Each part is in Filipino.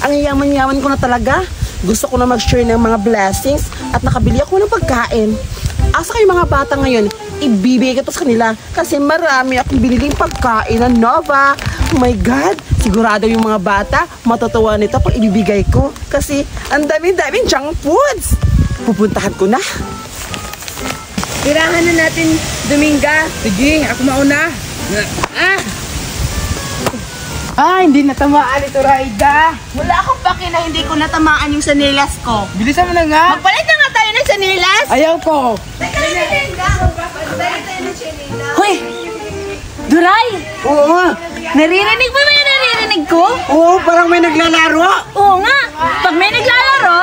Ang yaman-yaman ko na talaga. Gusto ko na mag-share ng mga blessings at nakabili ako ng pagkain. Asa kayo mga bata ngayon? Ibibigay ko to sa kanila kasi marami akong biniling pagkain na Nova. Oh my God! Sigurado yung mga bata matutuwa nito pag ibibigay ko kasi ang dami-daming junk foods. Pupuntahan ko na. Tirahan na natin, Dominga. Sige, ako mauna. Hindi natamaan ito, Raida. Wala akong paki na hindi ko natamaan yung sanilas ko. Bilisan mo na nga. Magpalit na nga tayo ng sanilas. Ayaw ko. Teka lang, Dominga. Magpapalit tayo ng sanilas. Hoy! Duray! Oo nga. Naririnig mo ba yung naririnig ko? Oo, parang may naglalaro. Oo nga. Pag may naglalaro,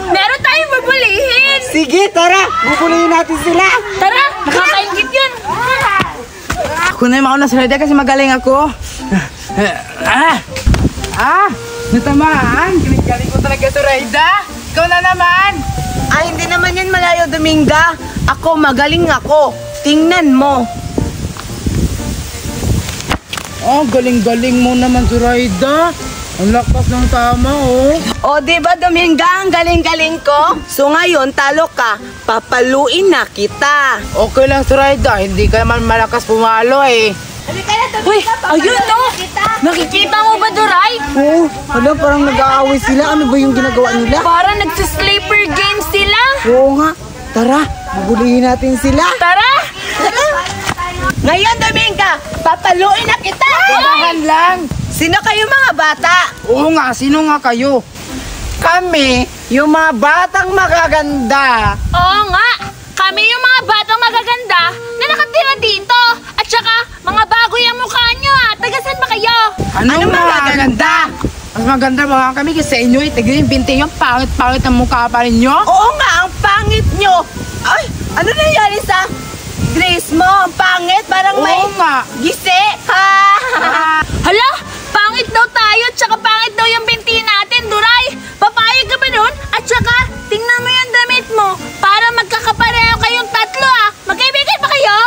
meron tayong bubulihin. Sige, tara. Bubulihin natin sila. Tara, nakakaingit yun. Ako na yung mauna sa Raida kasi magaling ako. Natamaan. Galing ko talaga ito, Raida. Ikaw na naman. Ay, hindi naman yan malayo, Dominga. Ako, magaling ako. Tingnan mo. Galing-galing mo naman si Raida. Ang lakas ng tama, oh. O, diba, Dominga, ang galing-galing ko? So ngayon, talo ka. Papaluin na kita. Okay lang si Raida. Hindi ka naman malakas pumalo, eh. Uy, ayun no. Nakikita mo ba, Duray? Oo, parang nag-aaway sila. Ano ba yung ginagawa nila? Parang nagsislaper game sila. Oo nga. Tara, bubulihin natin sila. Tara! Ngayon, Dominga, papaluin na kita. Dahan lang. Sino kayo mga bata? Oo nga, sino nga kayo? Kami, yung mga batang magaganda. Oo nga. Kami yung mga batang magaganda na nakatira dito. At saka, mga bago yung mukha nyo ah. Tagasan ba kayo? Anong magaganda? Mas maganda ba kami kasi sa inyo? Tignan yung binti nyo. Pangit-pangit ang mukha pa rin nyo. Oo nga, ang pangit nyo. Ay, ano nangyari sa Grace mo? Ang pangit, parang may Oo nga. gisi. Ha? Hala, pangit daw tayo at saka pangit daw yung binti natin, Duray. Papayag ka ba nun? At saka, tingnan mo yung damit mo para magkakapareho kayong tatlo ah. Magkaibigan ba kayo?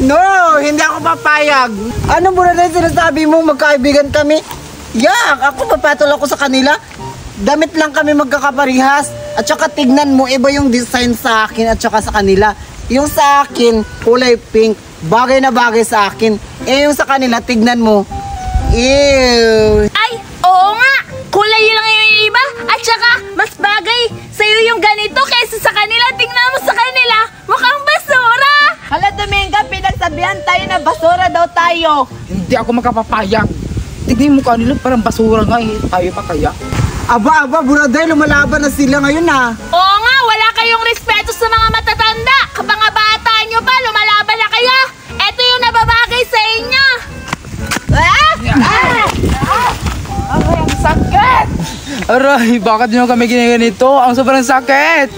No, hindi ako papayag. Ano mo na sinasabi mo magkaibigan kami? Yak, ako papatol ako sa kanila. Damit lang kami magkakaparihas. At saka tignan mo, iba yung design sa akin at saka sa kanila. Yung sa akin, kulay pink. Bagay na bagay sa akin. Eh yung sa kanila, tignan mo. Ew. Ay, oo nga. Kulay lang yung iba. At saka, mas bagay sa'yo yung ganito kaysa sa kanila. Tingnan mo sa kanila, mukhang basura. Hala, Dominga, pinagsabihan tayo na basura daw tayo. Hindi ako makapapayag. Tignan yung mukha nila parang basura nga eh. Tayo pa kaya? Aba, Buraday, lumalaban na sila ngayon ah. Oo nga, wala kayong respeto sa mga matatanda. Kapag nga bata nyo pa, lumalaban na kayo. Ito yung nababagay sa inyo. Ang sakit! Aray, bakit nyo kami ginaganito? Ang sobrang sakit!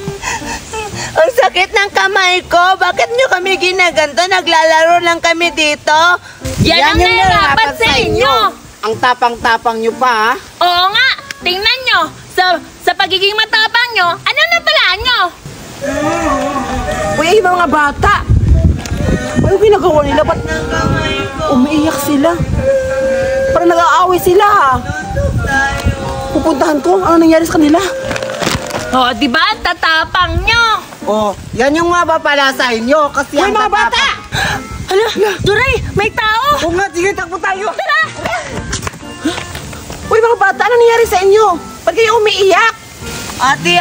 Ang sakit ng kamay ko. Bakit nyo kami ginaganto? Naglalaro lang kami dito. Yan ang nararapat sa inyo. Ang tapang-tapang nyo pa, ha? Oo nga, tingnan nyo. Sa pagiging matapang nyo, ano na palaan nyo? Uy, yung mga bata. Ano ginagawa nila? Ba't umiiyak sila? Parang nag-aaway sila, ha? Pupuntahan ko. Ano nangyari sa kanila? Oh, di ba? Tatapang nyo. Oh, yan yung mga pala sa inyo. Kasi ang mga bata! Hala, Duray, may tao! Oo nga, sige, takbo tayo. Tara! Uy, mga bata, ano nangyari sa inyo? Ba't kayo umiiyak? Ate,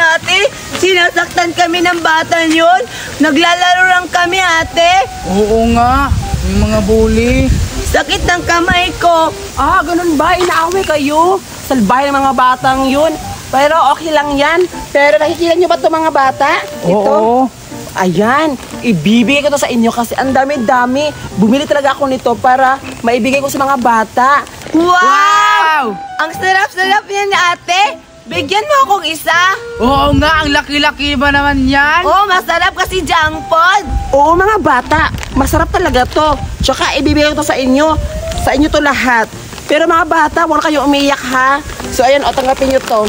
sinasaktan kami ng bata yun. Naglalaro lang kami, ate. Oo nga, yung mga bully. Sakit ng kamay ko. Ah, ganun ba? Inaaway kayo? Salbahe ng mga batang yun. Pero okay lang yan. Pero nakikita nyo ba ito mga bata? Ito. Oo. Ayan, ibibigay ko to sa inyo kasi ang dami-dami. Bumili talaga ako nito para maibigay ko sa mga bata. Wow! Ang sarap-sarap niyan, ate. Bigyan mo akong isa. Oo nga, ang laki-laki ba naman yan? Oo, masarap kasi junk food. Oo, mga bata. Masarap talaga to. Tsaka ibibigay ko to sa inyo. Sa inyo to lahat. Pero mga bata, huwag kayong umiyak ha. So ayan, tanggapin nyo to.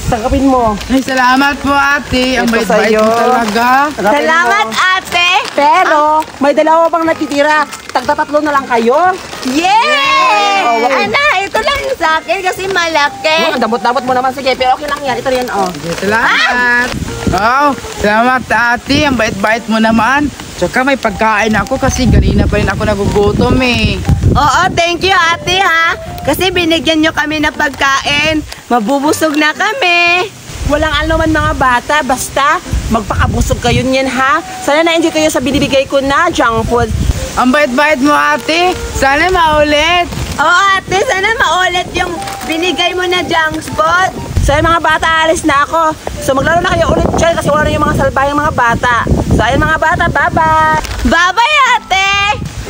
Tanggapin mo. Ay, salamat po ate. Ang Ito bait-bait sa'yo. mo talaga. Tanggapin Salamat, mo. ate! Pero, may dalawa pang natitira. Tagtatatlo na lang kayo. Yay! Oh, wag- Ana, ito lang sa sa akin kasi malaki. Damot-damot mo naman. Sige, pero okay lang yan. Ito rin, oh. Salamat. Oh, salamat ate. Ang bait-bait mo naman. Tsaka may pagkain ako kasi ganina pa rin ako nagugutom eh. Oo, thank you ate ha. Kasi binigyan nyo kami ng pagkain. Mabubusog na kami. Walang ano man mga bata, basta magpakabusog kayo niyan ha. Sana na-enjoy kayo sa binibigay ko na junk food. Ang bait-bait mo ate. Sana maulit. Oo ate, sana maulit yung binigay mo na junk food. So ayun mga bata, alis na ako. So maglaro na kayo ulit dyan kasi wala na yung mga salbayang mga bata. So ayun mga bata, bye-bye! Bye-bye ate!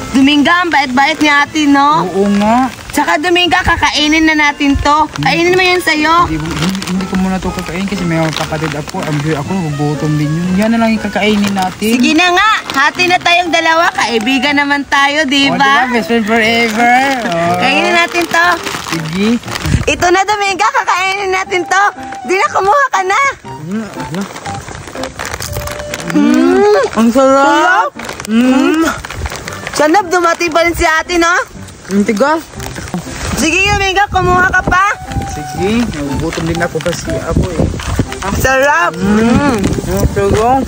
Dominga, ang bait-bait ni ate, no? Oo nga. Tsaka Dominga, kakainin na natin to. Kainin mo yan sa'yo. Hindi ko muna ito kakainin kasi may mga kapatid ako. Ako nagugutom din yun. Yan na lang yung kakainin natin. Sige na nga, hati na tayong dalawa. Kaibigan naman tayo, di O, ba? diba? Best friend forever. Oh. Kainin natin to. Sige. Ito na, Dominga, kakainin natin to. Di na, kumuha ka na. Ang sarap. Sana dumating pa rin si ate, no? Ang tigas. Sige, Dominga, kumuha ka pa. Sige. Nagugutom din ako kasi ako eh. Ang sarap. Tulong.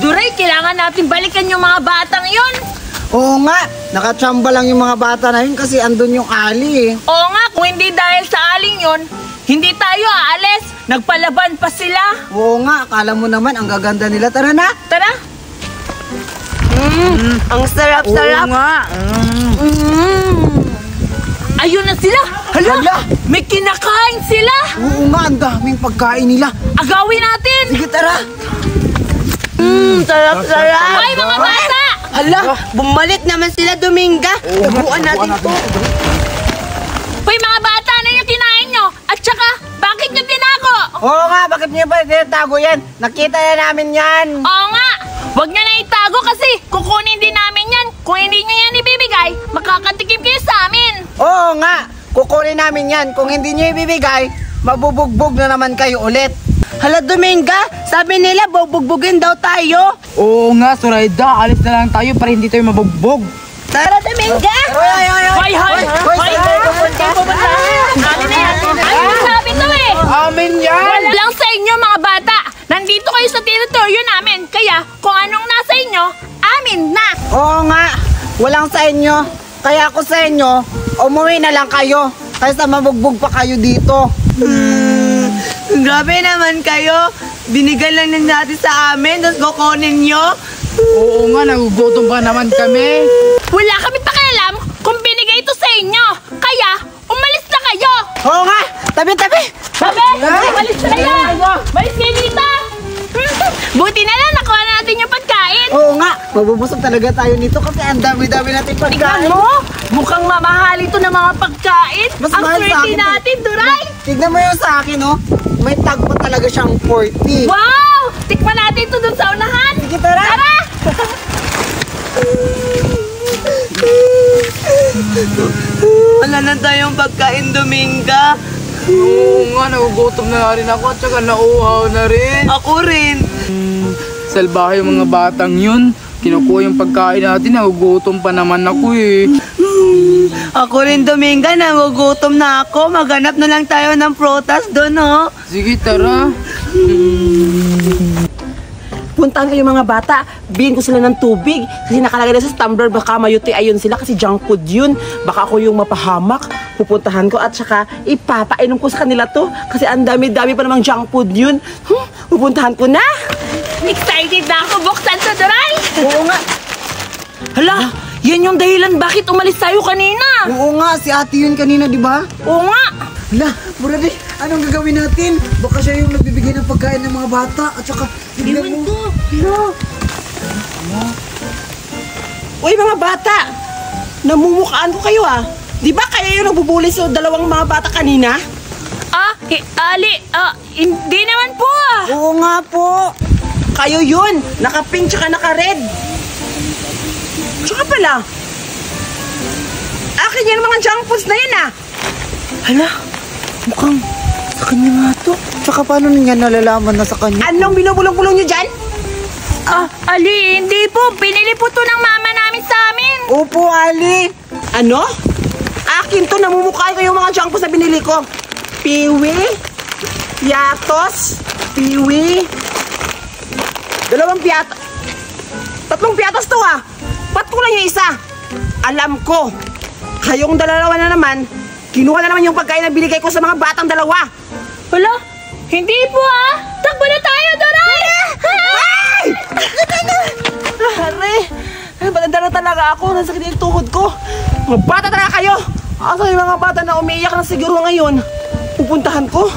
Duray, kailangan natin balikan yung mga batang yun. Oo nga, nakachamba lang yung mga bata na yun kasi andun yung Ali eh. Oo nga, kung hindi dahil sa aling yun, hindi tayo aalis. Nagpalaban pa sila. Oo nga, akala mo naman ang gaganda nila. Tara na! Tara. Ang sarap-sarap. Oo nga. Ayun na sila. Hala, may kinakain sila. Oo nga, ang daming pagkain nila. Agawin natin. Sige, tara! Sarap-sarap. Hoy, mga bata. Hala, bumalik naman sila, Dominga. Taguan natin to. Hoy, mga bata, ano yung kinain nyo? At saka, bakit nyo tinago? Oo nga, bakit niyo pa tinatago yan? Nakita na namin yan. Oo nga, wag nyo na itago kasi kukunin din namin yan. Kung hindi nyo yan ibibigay, makakatikim kayo sa amin. Oo nga, kukunin namin yan. Kung hindi niyo ibibigay, mabubugbog na naman kayo ulit. Hala, Dominga, sabi nila bubugbugin daw tayo. Oo nga, Zoraida. Alis na lang tayo para hindi tayo mabugbog. Tara, Dominga! Hoy! Amin na yan. Ay, sabi to eh. Amin yan! Wala lang sa inyo, mga bata. Nandito kayo sa teritoryo namin. Kaya, kung anong nasa inyo, amin na. Oo nga, walang sa inyo. Kaya ako sa inyo, umuwi na lang kayo. Kaysa mabugbog pa kayo dito. Grabe naman kayo. Binigay lang din natin sa amin, tapos kukunin nyo. Oo nga, nagugutom pa naman kami. Wala kami pakialam kung binigay ito sa inyo. Kaya, umalis na kayo. Oo nga, tabi-tabi. Sabi, umalis na kayo. Umalis kayo dito. Buti na lang, nakuha na natin yung pagkain. Oo nga, mabubusog talaga tayo nito kasi ang dami-dami natin Tingnan pagkain. mo, mukhang mamahal ito ng mga pagkain. Mas Ang mahal sa swerte akin. natin, Duray. Tignan mo yung sa akin, oh. May tag pa talaga siyang 40. Wow! Tikman natin ito dun sa unahan. Sige, tara. Tara! Wala na tayong pagkain, Dominga. Oo nga, nagugutom na rin ako at saka nauuhaw na rin. Ako rin. Salbahe yung mga batang yun. Kinukuha yung pagkain natin, nagugutom pa naman ako eh. Ako rin, Dominga. Nagugutom na ako. Maghanap na lang tayo ng prutas doon, oh. Sige, tara. Puntahan kayo mga bata, bigyan ko sila ng tubig kasi nakalagay na sa tumbler, baka mayuti ayun sila kasi junk food yun. Baka ako yung mapahamak, pupuntahan ko at saka ipapainom ko sa kanila to kasi ang dami-dami pa namang junk food yun. Pupuntahan ko na. Excited na ako buksan to, Duray. Oo nga. Hala, yan yung dahilan bakit umalis tayo kanina. Oo nga, si ate yun kanina, di ba? Oo nga. Hala, Brady, anong gagawin natin? Baka siya yung nagbibigay ng pagkain ng mga bata at saka tignan mo. Uy mga bata, namumukhaan ko kayo ah. Di ba kayo yung nagbubuli sa dalawang mga bata kanina? Ali, hindi naman po ah. Oo nga po. Kayo yun, naka-pink tsaka naka-red. Tsaka pala, akin yan mga junk foods na yun ah. Hala, mukhang sa kanya nga to. Tsaka paano niya nalalaman na sa kanya? Anong binubulong-bulong nyo dyan? Ali, hindi po. Pinili po to ng mama namin sa amin. Opo, Ali. Ano? Akin kinto, namumukhaan ko yung mga junk foods na binili ko. Piwi, piatos, piwi, 2 piatos. 3 piatos to ah. Ba't ko lang yung isa? Alam ko, kayong dalawa na naman, kinuha na naman yung pagkain na binigay ko sa mga batang dalawa. Hala, hindi po ah. Takbo na tayo, Doray! Ay! Pare, matanda na talaga ako. Nasakit yung tuhod ko. Mga bata talaga kayo. Asa yung mga bata na umiiyak na siguro ngayon? Pupuntahan ko.